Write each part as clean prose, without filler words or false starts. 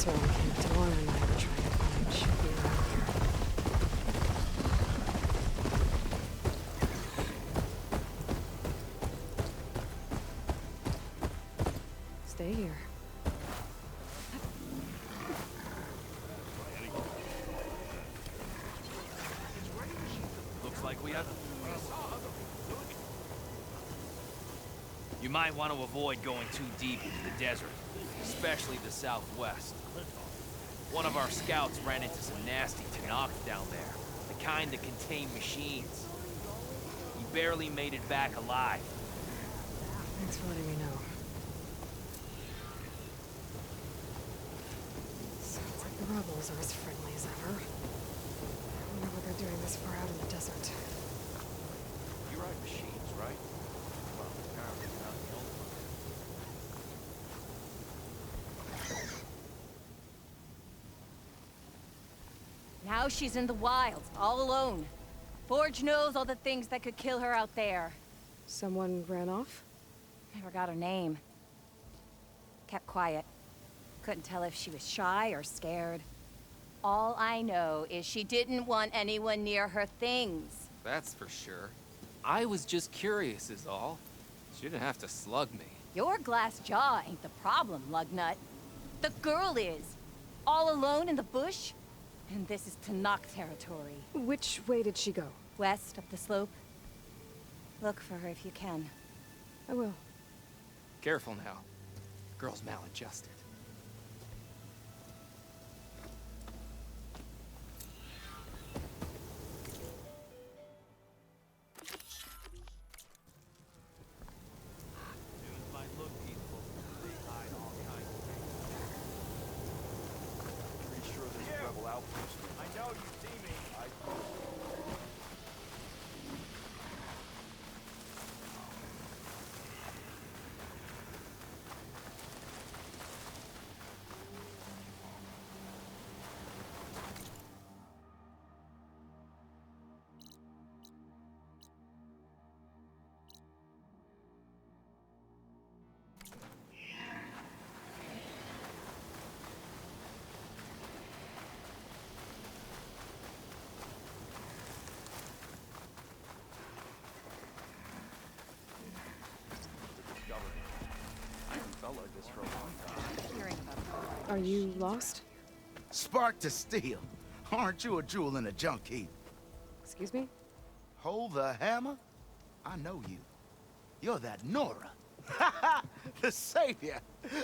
asshole in Camp Delora and I were trying to find should be around here. Stay here. Looks like we have... You might want to avoid going too deep into the desert, especially the southwest. One of our scouts ran into some nasty Tenaks down there, the kind that contain machines. He barely made it back alive. Thanks for letting me know. Sounds like the rebels are as friendly as ever. I wonder what they're doing this far out in the desert. You ride machines, right? Well, apparently you're not the only one. Now she's in the wilds, all alone. Forge knows all the things that could kill her out there. Someone ran off? I forgot her name. Kept quiet. Couldn't tell if she was shy or scared. All I know is she didn't want anyone near her things. That's for sure. I was just curious is all. She didn't have to slug me. Your glass jaw ain't the problem, Lugnut. The girl is. All alone in the bush. And this is Tenak territory. Which way did she go? West up the slope. Look for her if you can. I will. Careful now. Girl's maladjusted. Dudes might look peaceful, but they hide all kinds of things. Pretty sure there's a rebel outpost. I know you see me. I haven't felt like this for a long time. Hearing about her. Are you lost? Spark to steel. Aren't you a jewel in a junk heap? Excuse me? Hold the hammer? I know you. You're that Nora. The savior.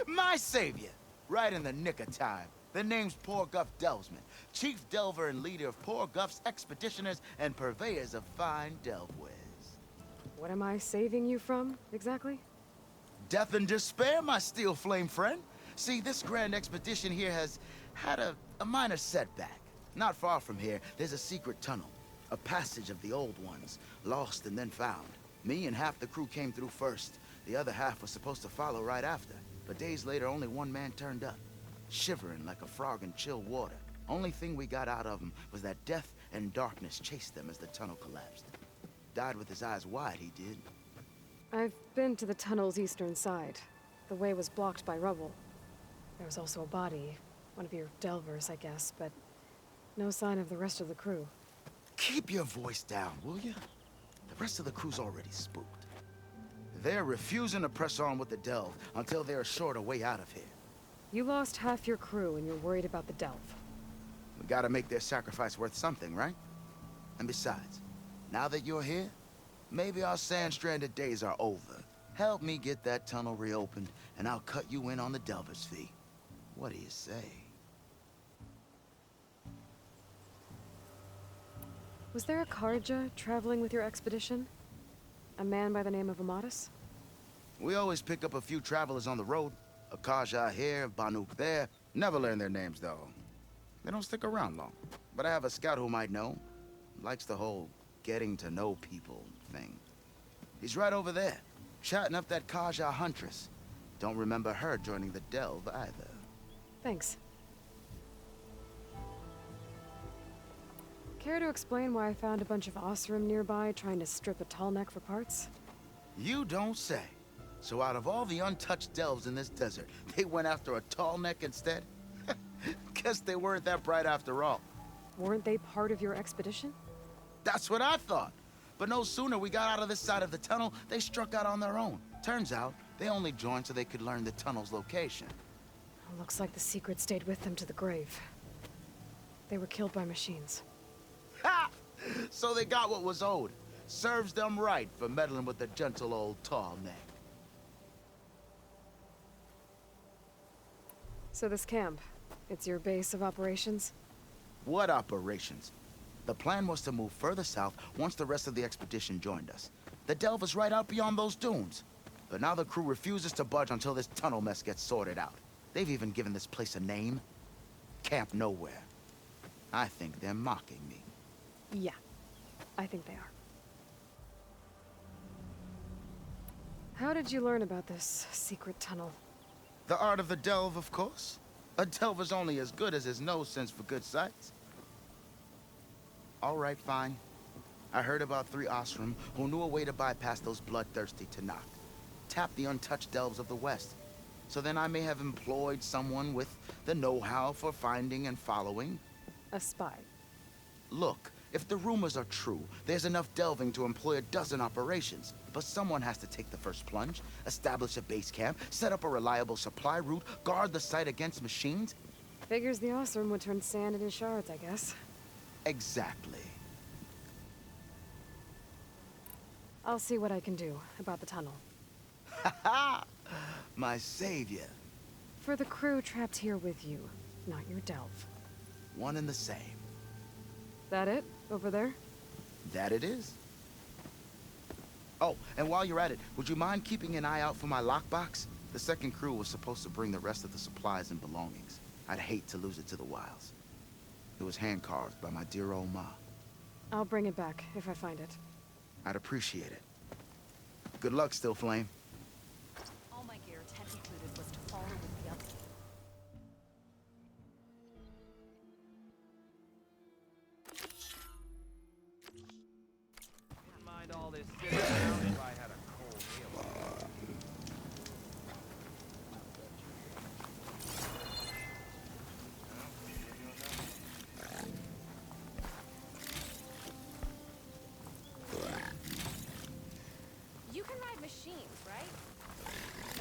My savior. Right in the nick of time. The name's Poor Guff Delvesman, chief delver and leader of Poor Guff's expeditioners and purveyors of fine delve wares. What am I saving you from, exactly? Death and despair, my steel flame friend. See, this grand expedition here has had a minor setback. Not far from here, there's a secret tunnel. A passage of the old ones, lost and then found. Me and half the crew came through first. The other half was supposed to follow right after. But days later, only one man turned up. Shivering like a frog in chill water. Only thing we got out of him was that death and darkness chased them as the tunnel collapsed. Died with his eyes wide, he did. I've been to the tunnel's eastern side. The way was blocked by rubble. There was also a body. One of your delvers, I guess, but no sign of the rest of the crew. Keep your voice down, will you? The rest of the crew's already spooked. They're refusing to press on with the delve until they're assured a way out of here. You lost half your crew and you're worried about the delve. We gotta make their sacrifice worth something, right? And besides, now that you're here, maybe our sand-stranded days are over. Help me get that tunnel reopened, and I'll cut you in on the delver's fee. What do you say? Was there a Kharja traveling with your expedition? A man by the name of Amatus? We always pick up a few travelers on the road. A Kharja here, Banuk there. Never learn their names, though. They don't stick around long. But I have a scout who might know. Likes the whole getting to know people thing. He's right over there, chatting up that Kharja huntress. Don't remember her joining the delve either. Thanks. Care to explain why I found a bunch of Oseram nearby trying to strip a tall neck for parts? You don't say. So out of all the untouched delves in this desert, they went after a tall neck instead? Guess they weren't that bright after all. Weren't they part of your expedition? That's what I thought. But no sooner we got out of this side of the tunnel, they struck out on their own. Turns out, they only joined so they could learn the tunnel's location. Looks like the secret stayed with them to the grave. They were killed by machines. Ha! So they got what was owed. Serves them right for meddling with the gentle old tall neck. So this camp, it's your base of operations? What operations? The plan was to move further south once the rest of the expedition joined us. The delve is right out beyond those dunes. But now the crew refuses to budge until this tunnel mess gets sorted out. They've even given this place a name. Camp Nowhere. I think they're mocking me. Yeah, I think they are. How did you learn about this secret tunnel? The art of the delve, of course. A delver's only as good as his nose sense for good sights. All right, fine. I heard about 3 Osram who knew a way to bypass those bloodthirsty Tenakth. Tap the untouched delves of the West. So then I may have employed someone with the know-how for finding and following. A spy. Look, if the rumors are true, there's enough delving to employ a dozen operations. But someone has to take the first plunge, establish a base camp, set up a reliable supply route, guard the site against machines. Figures the Osram would turn sand into shards, I guess. Exactly. I'll see what I can do about the tunnel. Ha ha! My savior. For the crew trapped here with you, not your delve. One and the same. That it? Over there? That it is. Oh, and while you're at it, would you mind keeping an eye out for my lockbox? The second crew was supposed to bring the rest of the supplies and belongings. I'd hate to lose it to the wilds. It was hand-carved by my dear old ma. I'll bring it back if I find it. I'd appreciate it. Good luck, Still Flame. All my gear Ted included was to follow with the others. Wouldn't mind all this sitting around if I had a cold meal. You can ride machines, right?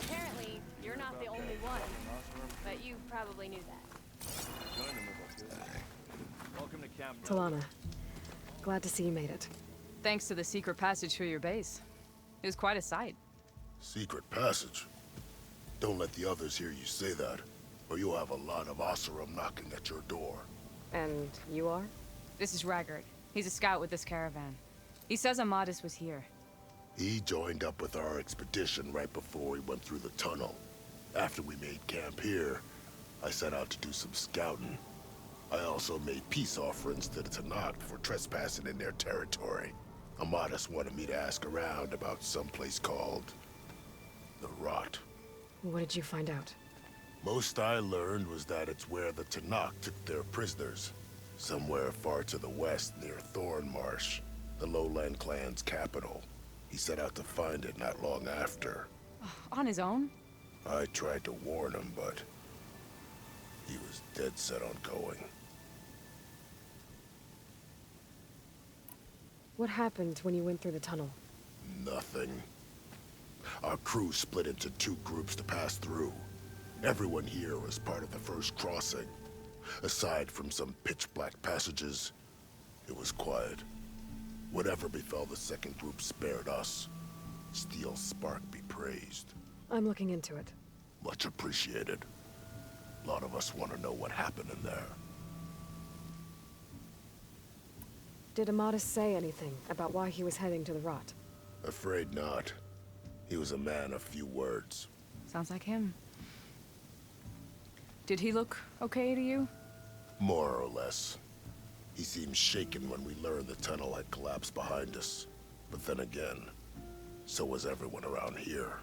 Apparently, you're not the only one. But you probably knew that. Welcome to Camp Talana, glad to see you made it. Thanks to the secret passage through your base. It was quite a sight. Secret passage? Don't let the others hear you say that, or you'll have a lot of Oseram knocking at your door. And you are? This is Raggard. He's a scout with this caravan. He says Amadis was here. He joined up with our expedition right before we went through the tunnel. After we made camp here, I set out to do some scouting. I also made peace offerings to the Tenakth for trespassing in their territory. Amadis wanted me to ask around about some place called the Rot. What did you find out? Most I learned was that it's where the Tenakth took their prisoners. Somewhere far to the west near Thornmarsh, the Lowland clan's capital. He set out to find it not long after. On his own? I tried to warn him, but he was dead set on going. What happened when you went through the tunnel? Nothing. Our crew split into 2 groups to pass through. Everyone here was part of the first crossing. Aside from some pitch-black passages, it was quiet. Whatever befell the second group spared us. Steel Spark be praised. I'm looking into it. Much appreciated. A lot of us want to know what happened in there. Did Amadis say anything about why he was heading to the Rot? Afraid not. He was a man of few words. Sounds like him. Did he look okay to you? More or less. He seemed shaken when we learned the tunnel had collapsed behind us. But then again, so was everyone around here.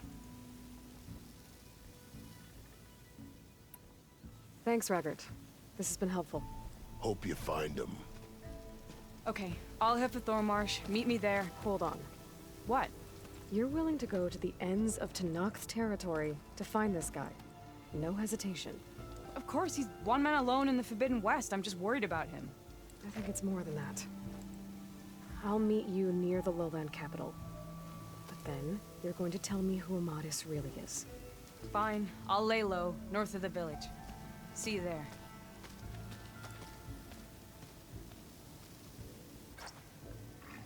Thanks, Raggart. This has been helpful. Hope you find him. Okay, I'll head for Thornmarsh. Meet me there. Hold on. What? You're willing to go to the ends of Tenakth's territory to find this guy. No hesitation. Of course, he's one man alone in the Forbidden West. I'm just worried about him. I think it's more than that. I'll meet you near the lowland capital. But then, you're going to tell me who Amadis really is. Fine, I'll lay low, north of the village. See you there.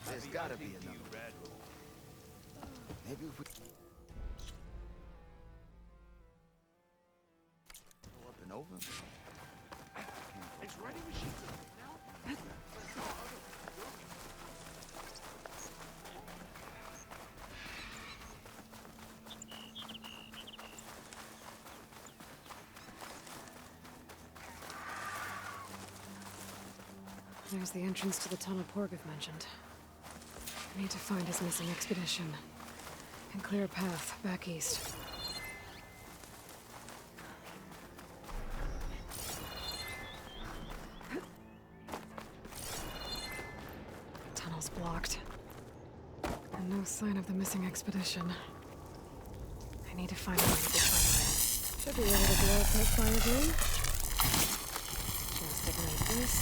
There's gotta be another. Maybe if we... Go up and over? There's the entrance to the tunnel Porgov mentioned. I need to find his missing expedition and clear a path back east. The tunnel's blocked. And no sign of the missing expedition. I need to find a way to find it. Should be able to blow up that fire drain. Just ignite this.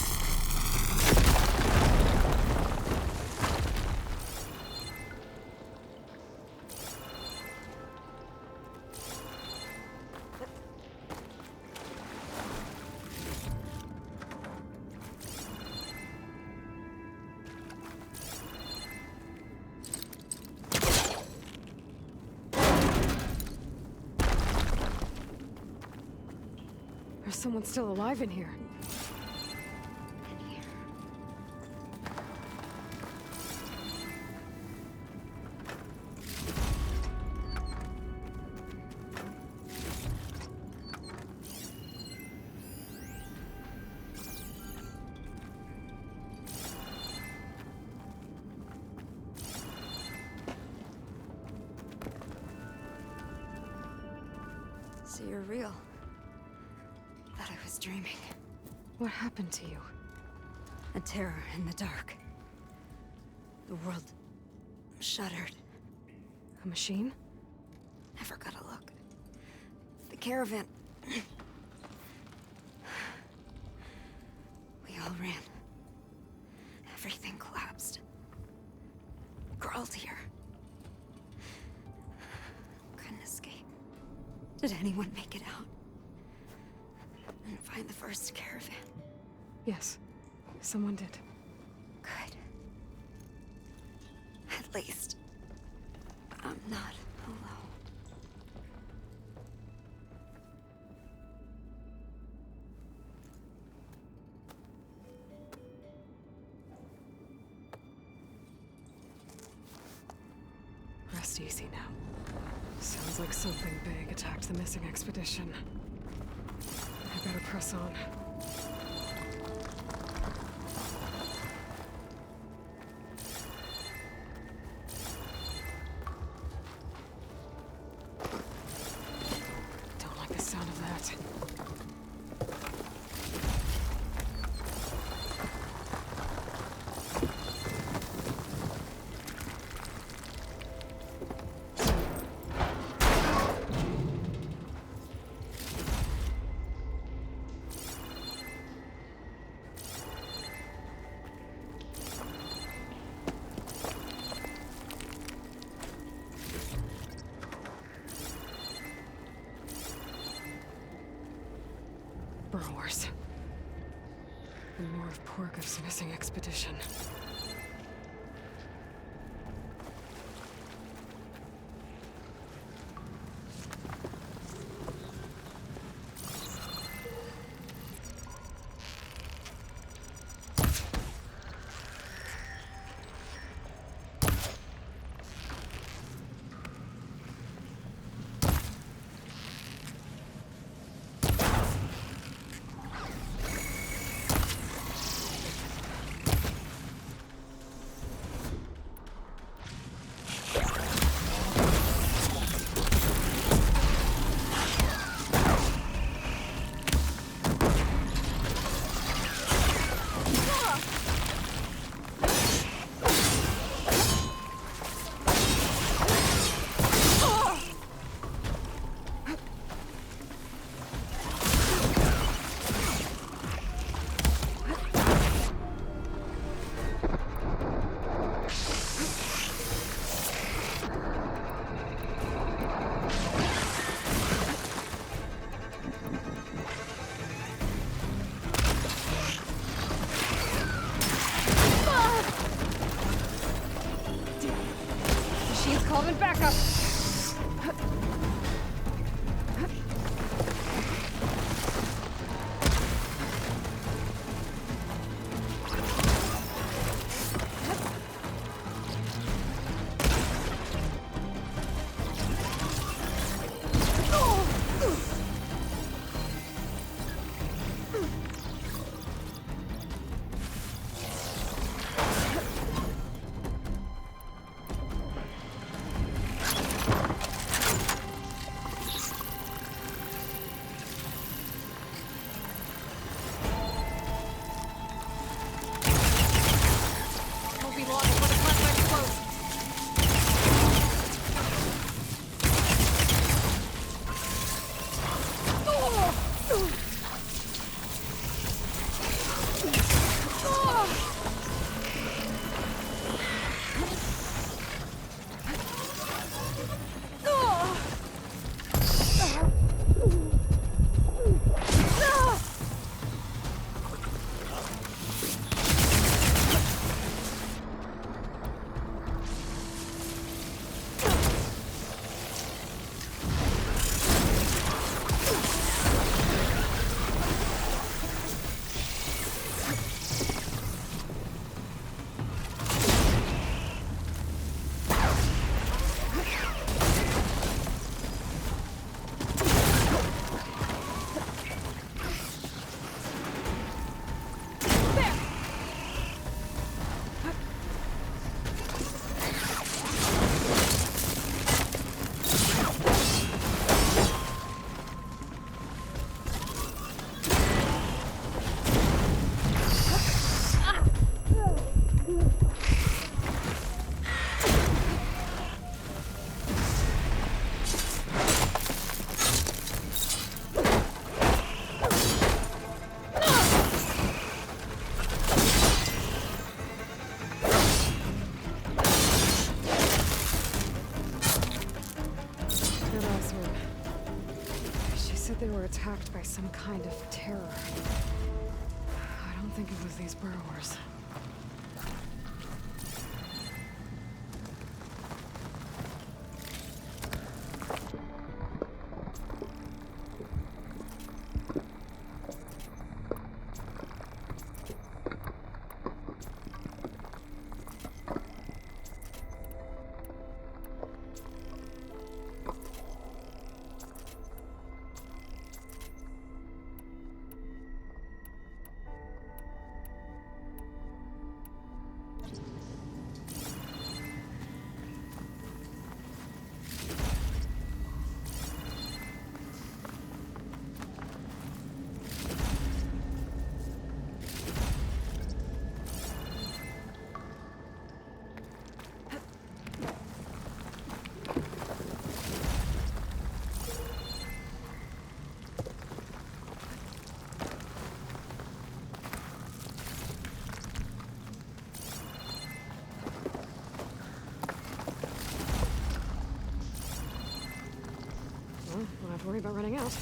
There's someone still alive in here. So you're real. Thought I was dreaming. What happened to you? A terror in the dark. The world shuddered. A machine? Never got a look. The caravan. We all ran. Everything collapsed. Crawled here. Couldn't escape. Did anyone make it out? And find the first caravan? Yes, someone did. Good. At least, I'm not alone. Rest easy now. Sounds like something big attacked the missing expedition. I better press on. Don't like the sound of that. Burrowers. And more of Porgov's missing expedition. Called in backup. Won't be long before the plant explodes. She said they were attacked by some kind of terror. I don't think it was these burrowers. Well, don't have to worry about running out.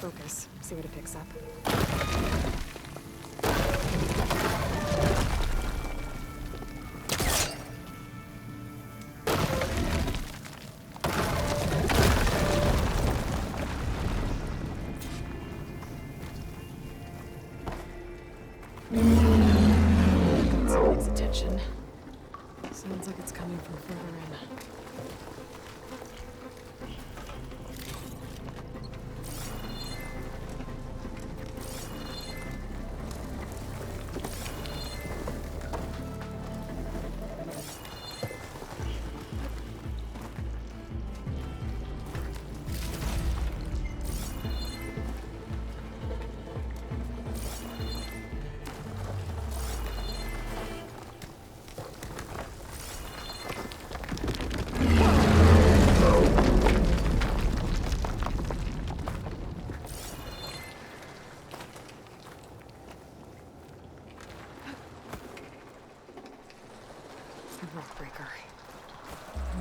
Focus. See what it picks up. Something's attention. Sounds like it's coming from further in.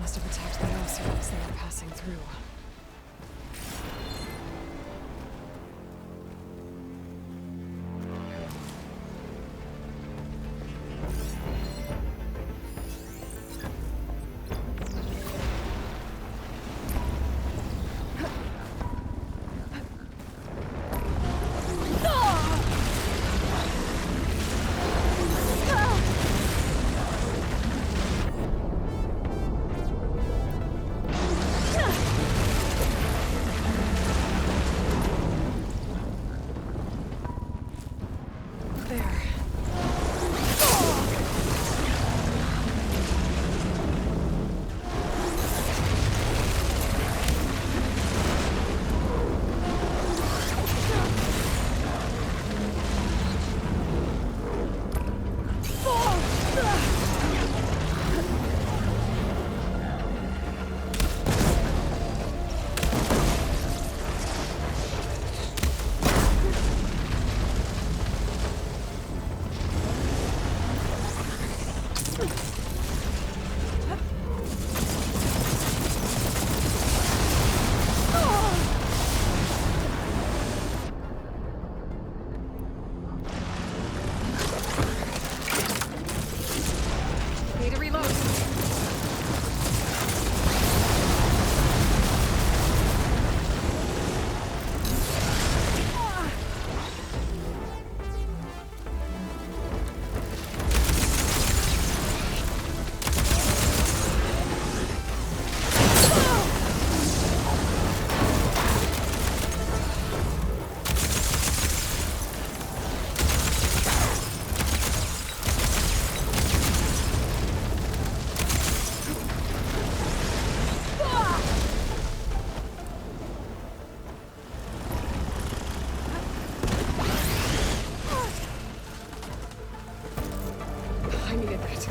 must have attacked the Oseram as they were passing through. Need to reload. I needed that.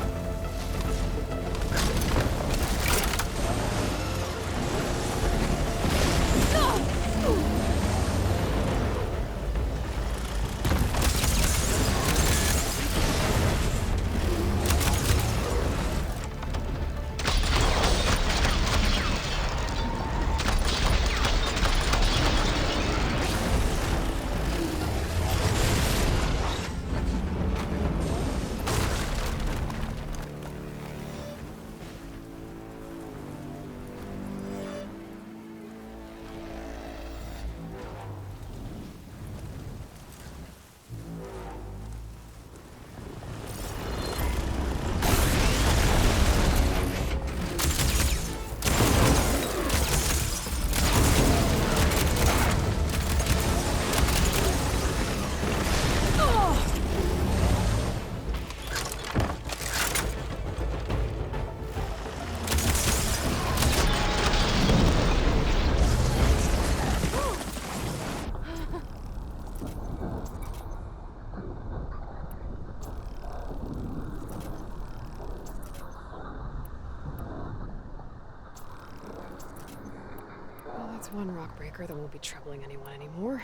Well, that's one rock breaker that won't be troubling anyone anymore.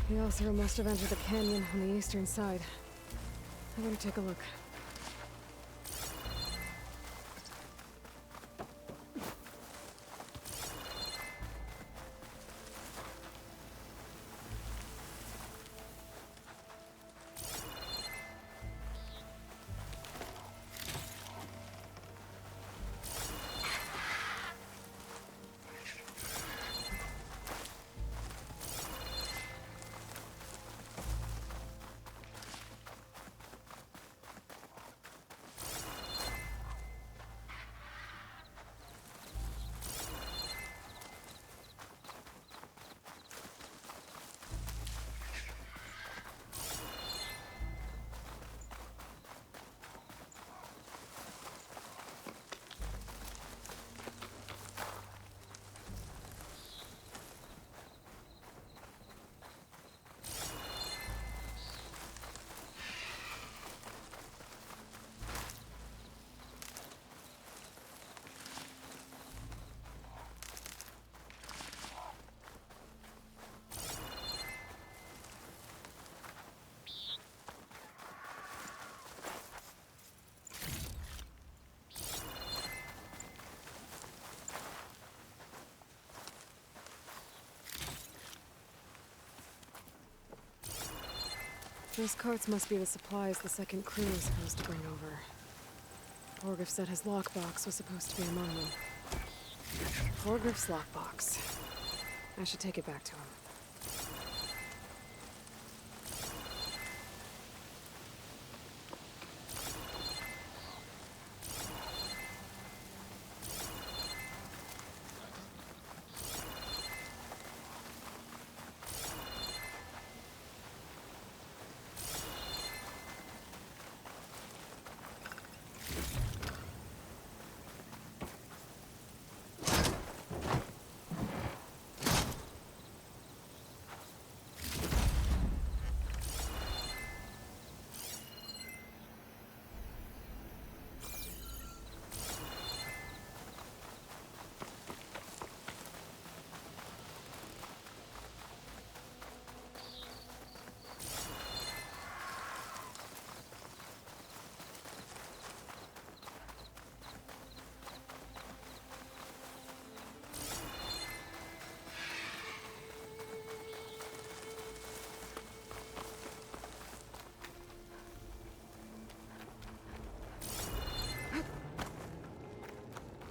The Oseram must have entered the canyon on the eastern side. I better take a look. Those carts must be the supplies the second crew was supposed to bring over. Torgriff said his lockbox was supposed to be among them. Torgriff's lockbox. I should take it back to him.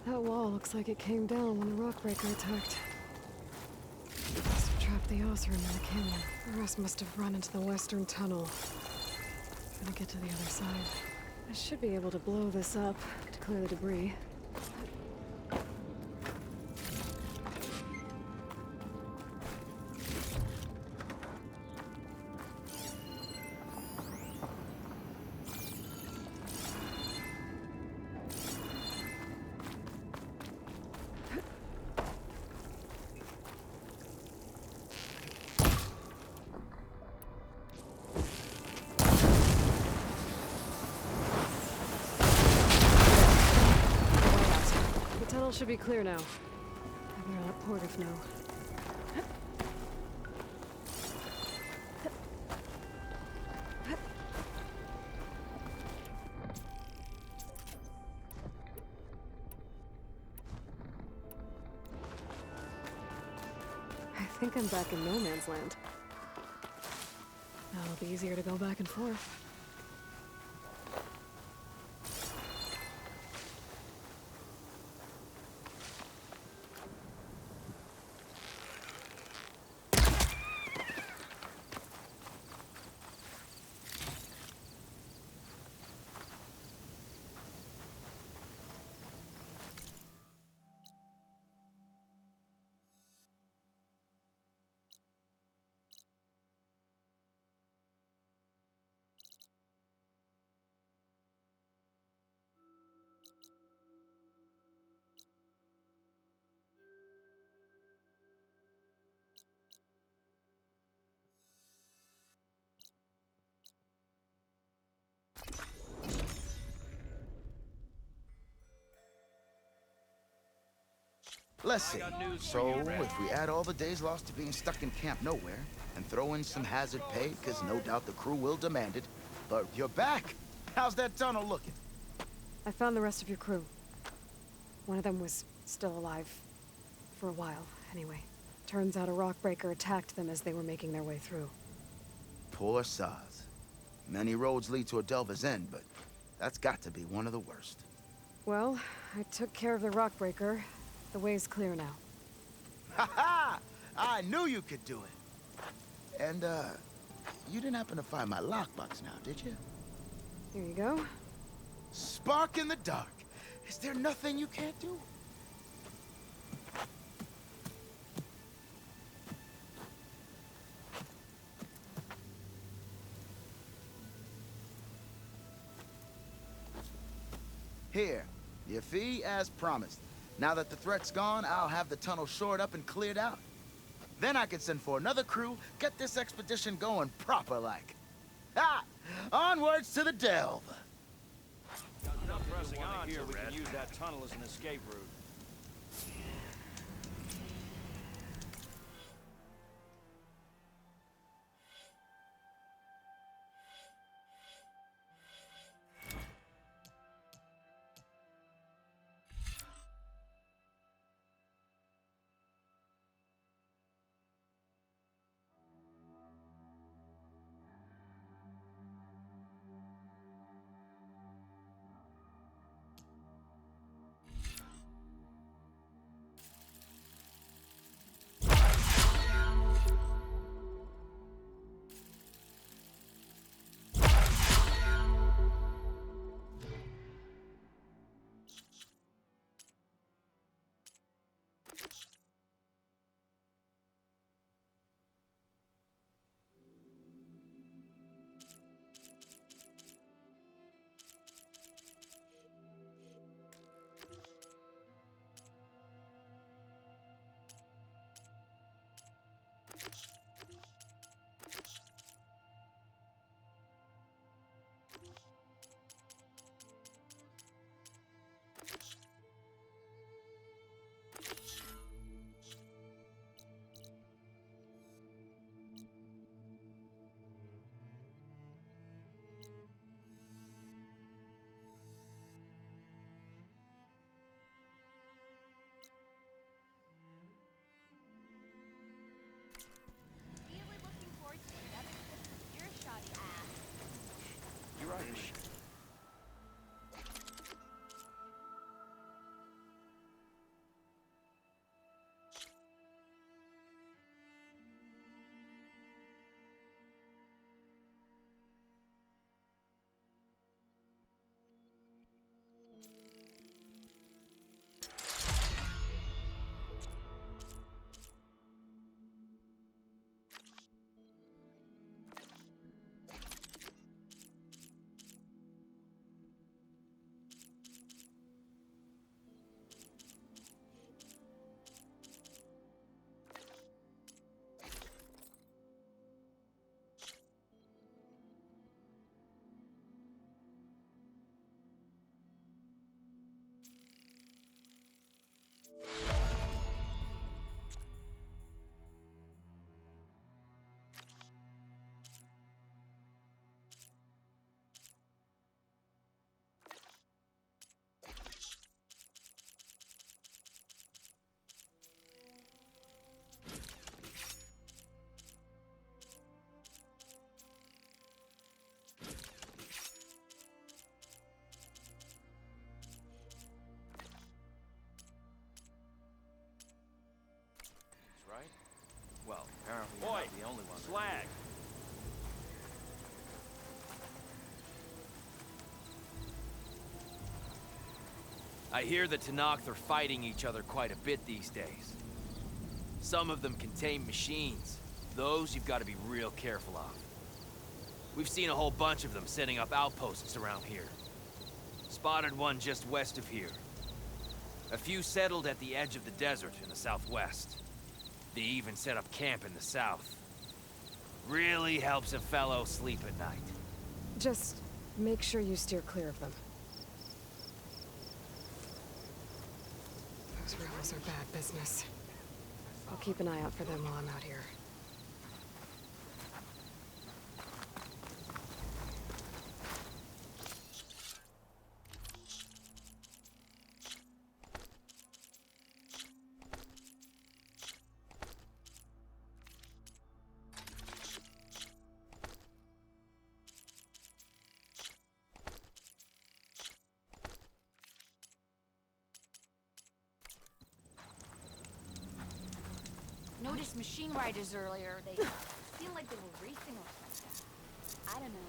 That wall looks like it came down when the Rockbreaker attacked. Must have trapped the Oseram in the canyon. The rest must have run into the western tunnel. Gonna get to the other side. I should be able to blow this up to clear the debris. Should be clear now. I better let Torgriff know. I think I'm back in no man's land. Now it'll be easier to go back and forth. Let's see. So, if we add all the days lost to being stuck in Camp Nowhere, and throw in some hazard pay, because no doubt the crew will demand it, but you're back! How's that tunnel looking? I found the rest of your crew. One of them was still alive. For a while, anyway. Turns out a Rockbreaker attacked them as they were making their way through. Poor Saz. Many roads lead to a Delver's End, but that's got to be one of the worst. Well, I took care of the Rockbreaker. The way's clear now. Ha ha! I knew you could do it! And, you didn't happen to find my lockbox now, did you? Here you go. Spark in the dark. Is there nothing you can't do? Here, your fee as promised. Now that the threat's gone, I'll have the tunnel shored up and cleared out. Then I can send for another crew, get this expedition going proper-like. Ah! Onwards to the Delve! Enough pressing on here, we can use that tunnel as an escape route. I hear the Tenakth are fighting each other quite a bit these days. Some of them contain machines. Those you've got to be real careful of. We've seen a whole bunch of them setting up outposts around here. Spotted one just west of here. A few settled at the edge of the desert in the southwest. They even set up camp in the south. Really helps a fellow sleep at night. Just make sure you steer clear of them. Those rebels are bad business. I'll keep an eye out for them while I'm out here. Noticed machine riders earlier. They feel like they were racing or something. I don't know.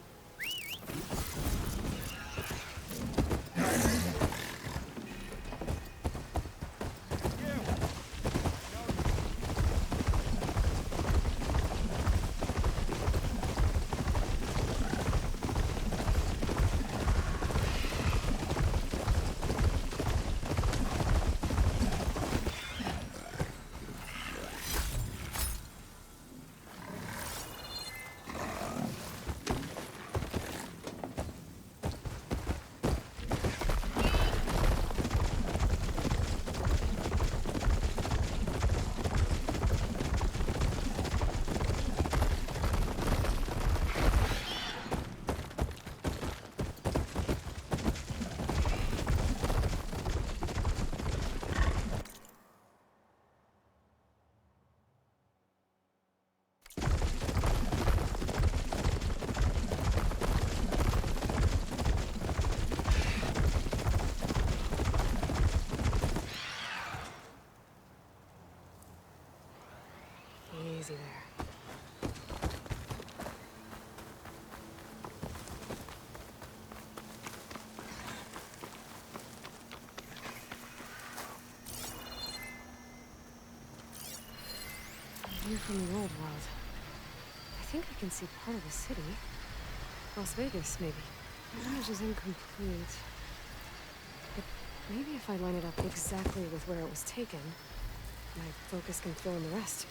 Easy there. View from the old world. I think I can see part of the city. Las Vegas, maybe. The image is incomplete. But maybe if I line it up exactly with where it was taken, my focus can fill in the rest.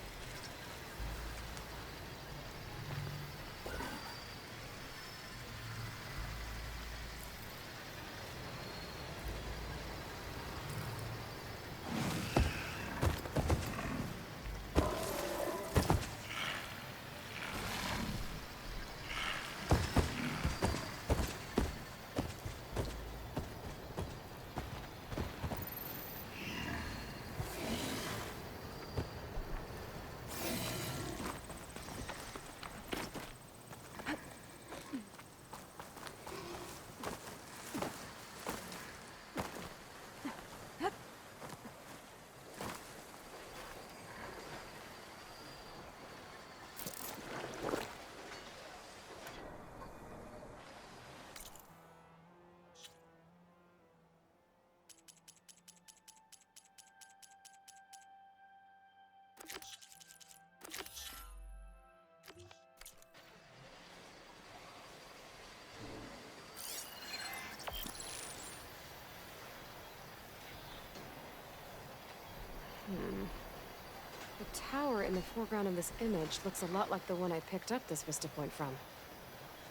The tower in the foreground of this image looks a lot like the one I picked up this vista point from.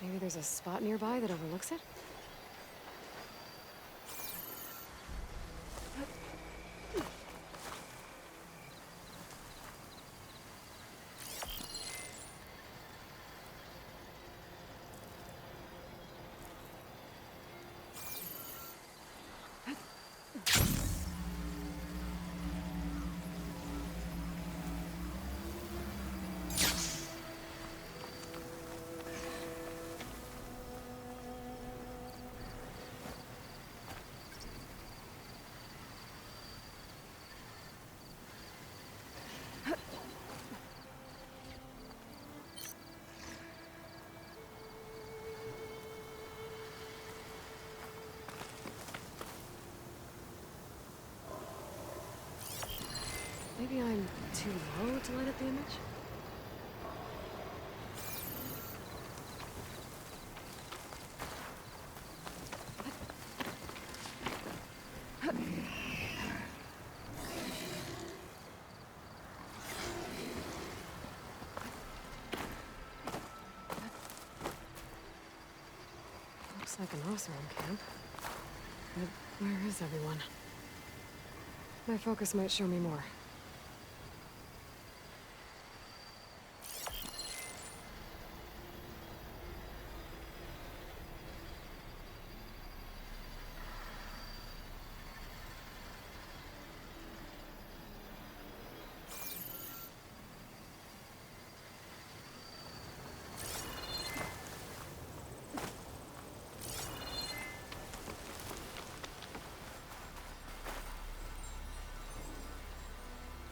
Maybe there's a spot nearby that overlooks it? Maybe I'm too low to light up the image? Looks like an Oseram camp. But where is everyone? My focus might show me more.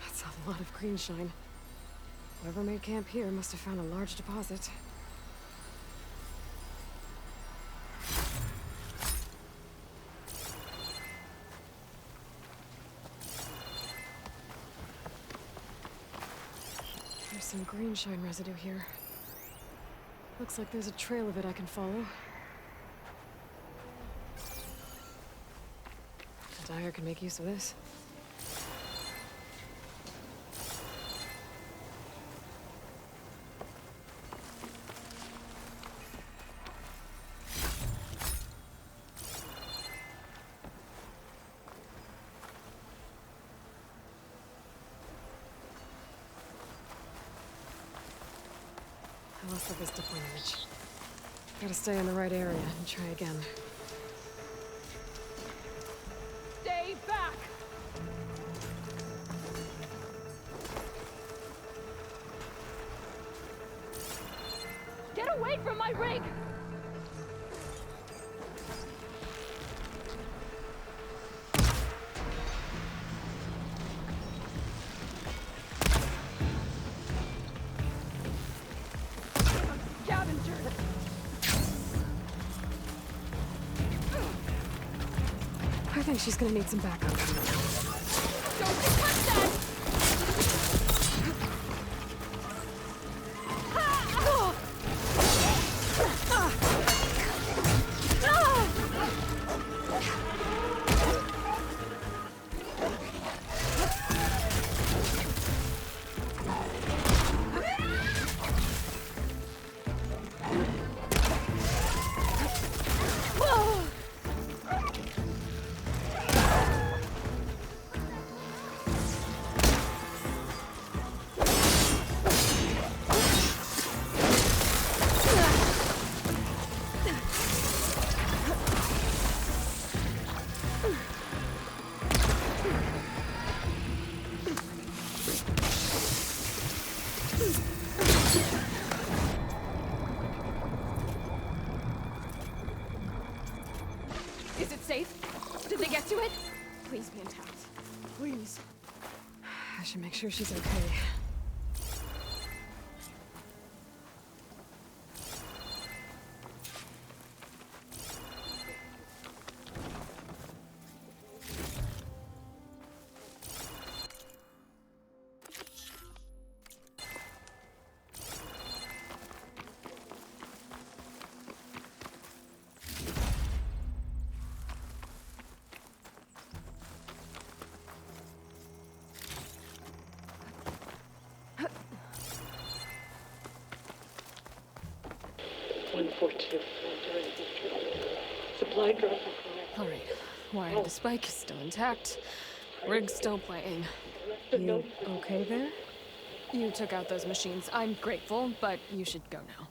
That's a lot of green shine. Whoever made camp here must have found a large deposit. There's some green shine residue here. Looks like there's a trail of it I can follow. The Dyer can make use of this. I lost the vista point image. Gotta stay in the right area and try again. Stay back! Get away from my rig! I think she's gonna need some backup. Don't you touch that! Is it safe? Did they get to it? Please be intact. Please. I should make sure she's okay. Supply drop required. All right. Wire the spike is still intact. Rig's still playing. You okay there? You took out those machines. I'm grateful, but you should go now.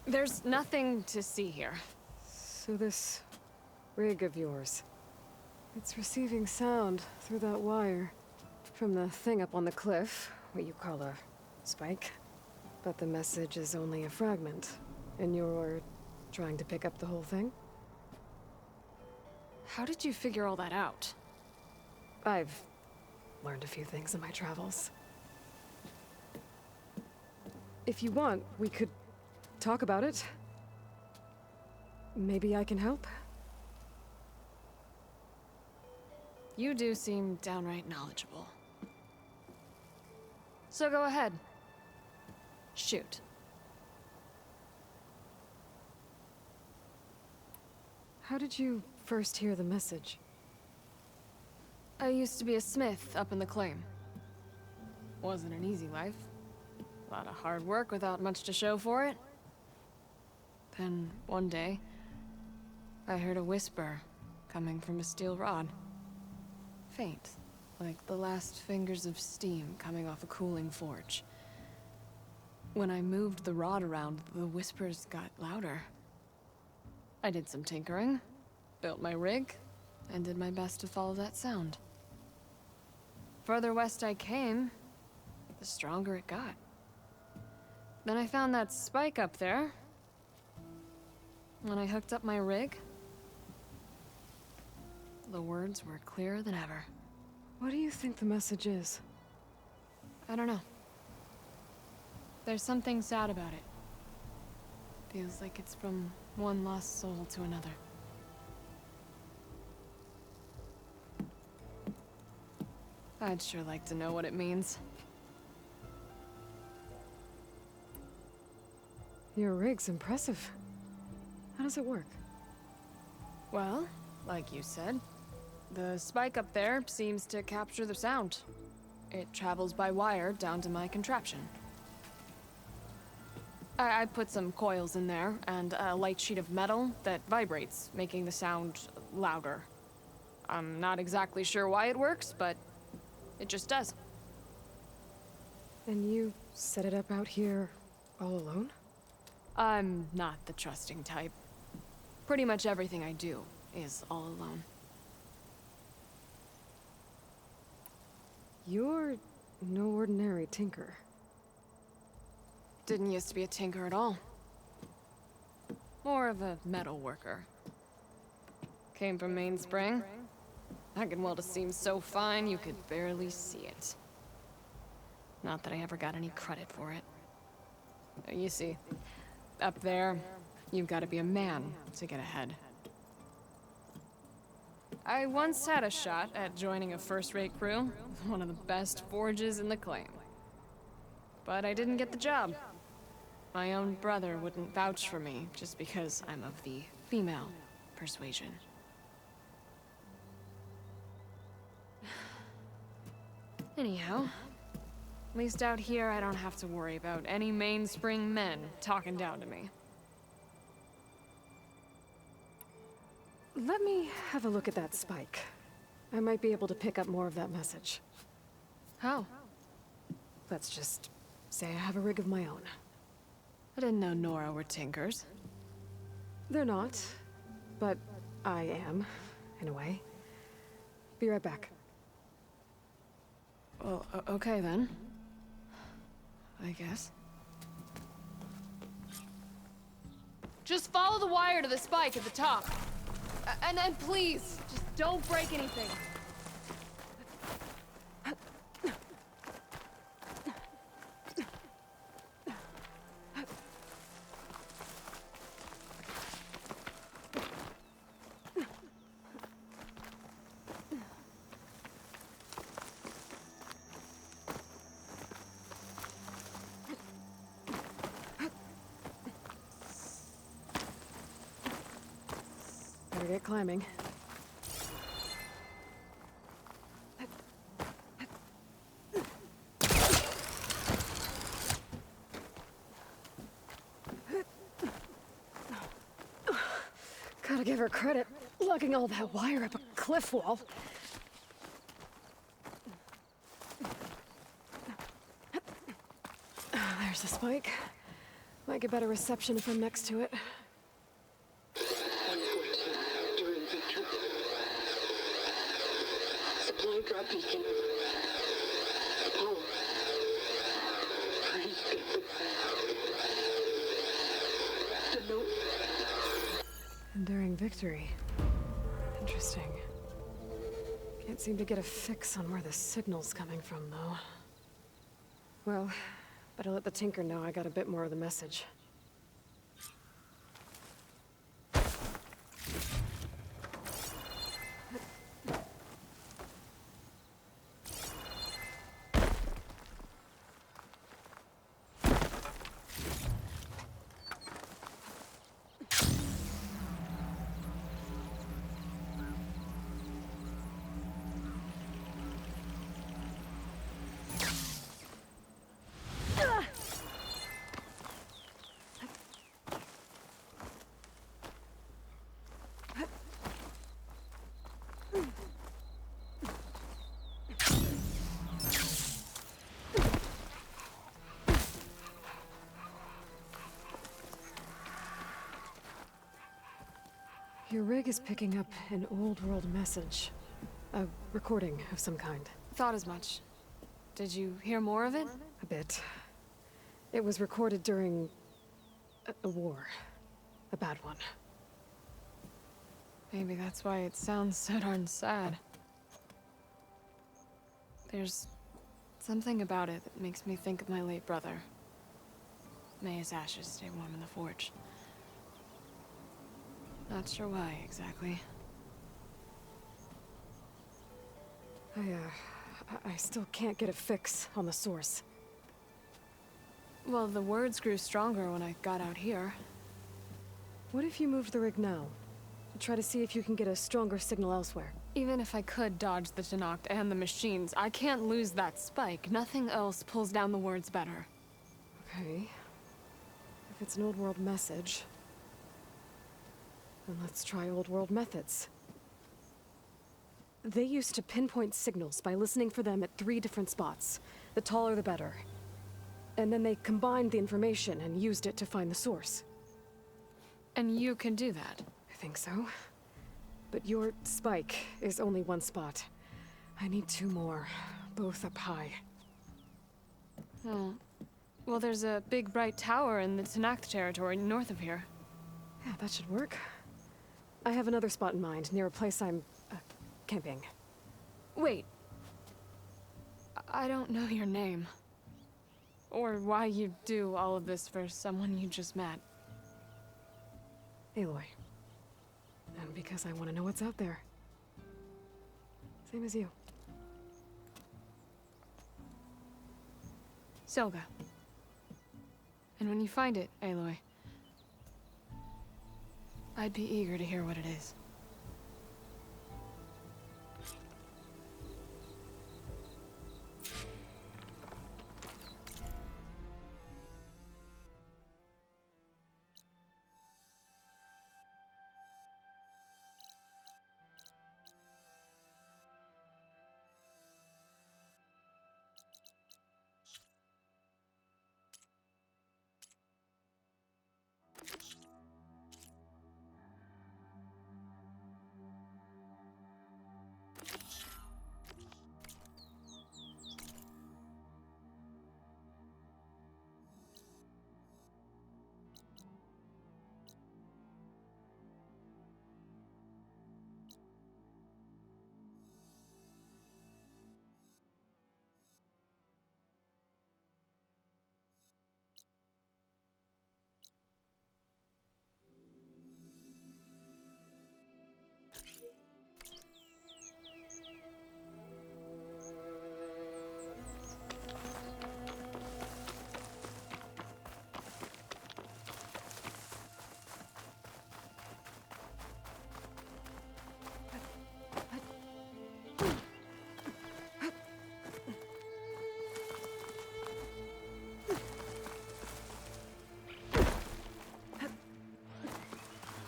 There's nothing to see here. So this rig of yours, it's receiving sound through that wire from the thing up on the cliff, what you call a spike. But the message is only a fragment, and you're trying to pick up the whole thing? How did you figure all that out? I've learned a few things in my travels. If you want, we could talk about it. Maybe I can help? You do seem downright knowledgeable. So go ahead. Shoot. How did you first hear the message? I used to be a smith up in the claim. Wasn't an easy life. A lot of hard work without much to show for it. Then, one day, I heard a whisper coming from a steel rod. Faint, like the last fingers of steam coming off a cooling forge. When I moved the rod around, the whispers got louder. I did some tinkering, built my rig, and did my best to follow that sound. Further west I came, the stronger it got. Then I found that spike up there. When I hooked up my rig, the words were clearer than ever. What do you think the message is? I don't know. There's something sad about it. Feels like it's from one lost soul to another. I'd sure like to know what it means. Your rig's impressive. How does it work? Well, like you said, the spike up there seems to capture the sound. It travels by wire down to my contraption. I put some coils in there, and a light sheet of metal that vibrates, making the sound louder. I'm not exactly sure why it works, but it just does. And you set it up out here all alone? I'm not the trusting type. Pretty much everything I do is all alone. You're no ordinary tinker. Didn't used to be a tinker at all. More of a metal worker. Came from Mainspring. I can weld a seam so fine you could barely see it. Not that I ever got any credit for it. You see, up there, you've got to be a man to get ahead. I once had a shot at joining a first-rate crew, one of the best forges in the claim. But I didn't get the job. My own brother wouldn't vouch for me just because I'm of the female persuasion. Anyhow, at least out here I don't have to worry about any Mainspring men talking down to me. Let me have a look at that spike. I might be able to pick up more of that message. How? Let's just say I have a rig of my own. I didn't know Nora were tinkers. They're not, but I am, in a way. Be right back. Well, okay then. I guess. Just follow the wire to the spike at the top. And then please, just don't break anything. Better get climbing. Gotta give her credit, lugging all that wire up a cliff wall. There's the spike. Might get better reception if I'm next to it. During victory. Supply drop beacon. Power. Please get the note. Enduring victory. Interesting. Can't seem to get a fix on where the signal's coming from, though. Well, better let the Tinker know I got a bit more of the message. Your rig is picking up an old world message. A recording of some kind. Thought as much. Did you hear more of it? A bit. It was recorded during a war. A bad one. Maybe that's why it sounds so darn sad. There's something about it that makes me think of my late brother. May his ashes stay warm in the forge. Not sure why, exactly. I still can't get a fix on the source. Well, the words grew stronger when I got out here. What if you moved the rig now? Try to see if you can get a stronger signal elsewhere. Even if I could dodge the Tenakth and the machines, I can't lose that spike. Nothing else pulls down the words better. Okay. If it's an old world message, then let's try old world methods. They used to pinpoint signals by listening for them at 3 different spots. The taller the better. And then they combined the information and used it to find the source. And you can do that? I think so. But your spike is only 1 spot. I need 2 more, both up high. Oh. Well, there's a big bright tower in the Tenakth territory north of here. Yeah, that should work. I have another spot in mind, near a place I'm, camping. Wait. I don't know your name. Or why you do all of this for someone you just met. Aloy. And because I want to know what's out there. Same as you. Selga. And when you find it, Aloy, I'd be eager to hear what it is.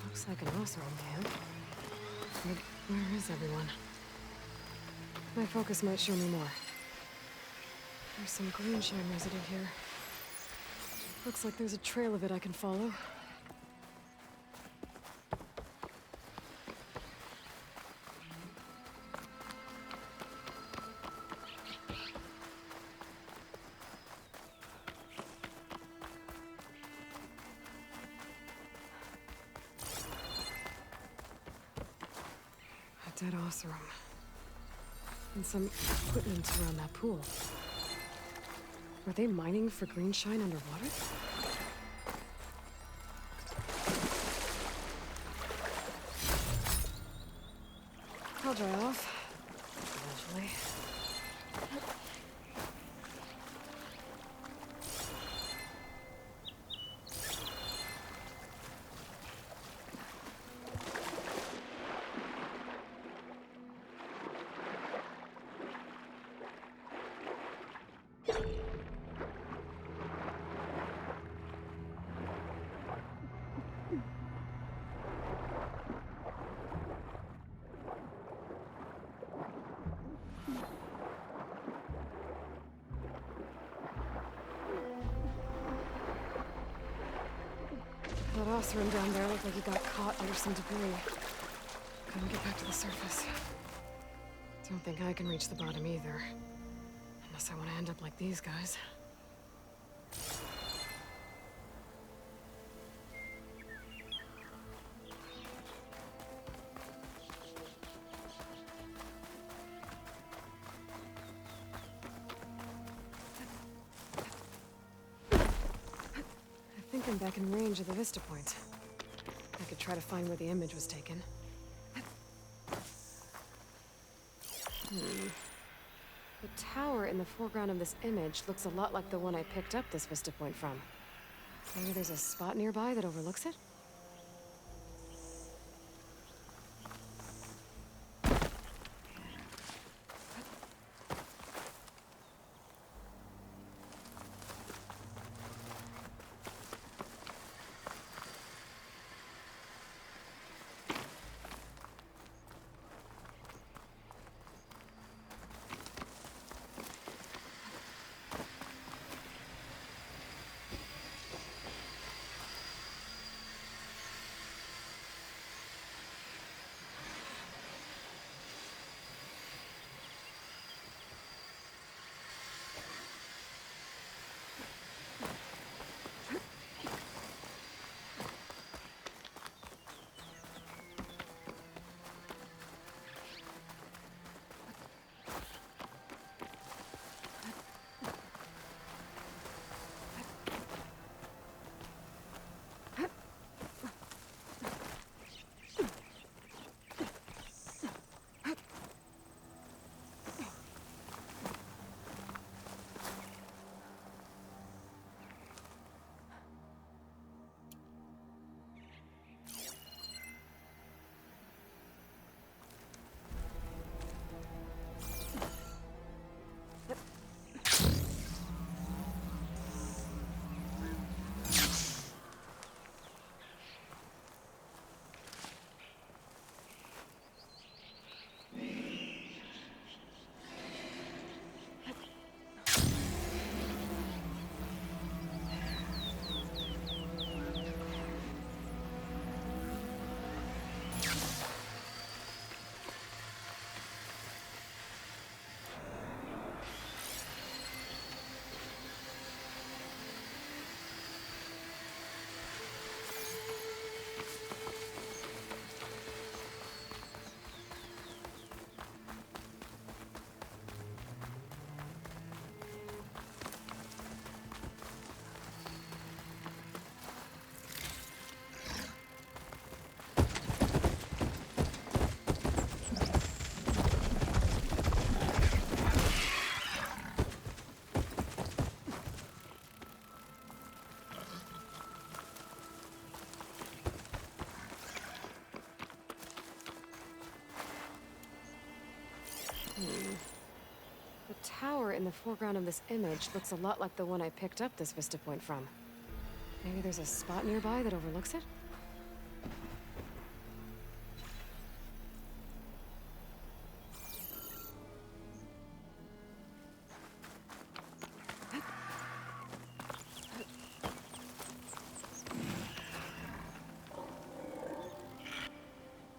Looks like an Oseram camp. But where is everyone? My focus might show me more. There's some greenshine residue here. Looks like there's a trail of it I can follow. A dead Oseram. And some equipment around that pool. Are they mining for greenshine underwater? I'll dry off. Eventually. That Oseram down there looked like he got caught under some debris. Gonna get back to the surface. Don't think I can reach the bottom either. Unless I want to end up like these guys. I think I'm back in range of the Vista Point. I could try to find where the image was taken. The tower in the foreground of this image looks a lot like the one I picked up this Vista Point from. Maybe there's a spot nearby that overlooks it? The tower in the foreground of this image looks a lot like the one I picked up this Vista Point from. Maybe there's a spot nearby that overlooks it?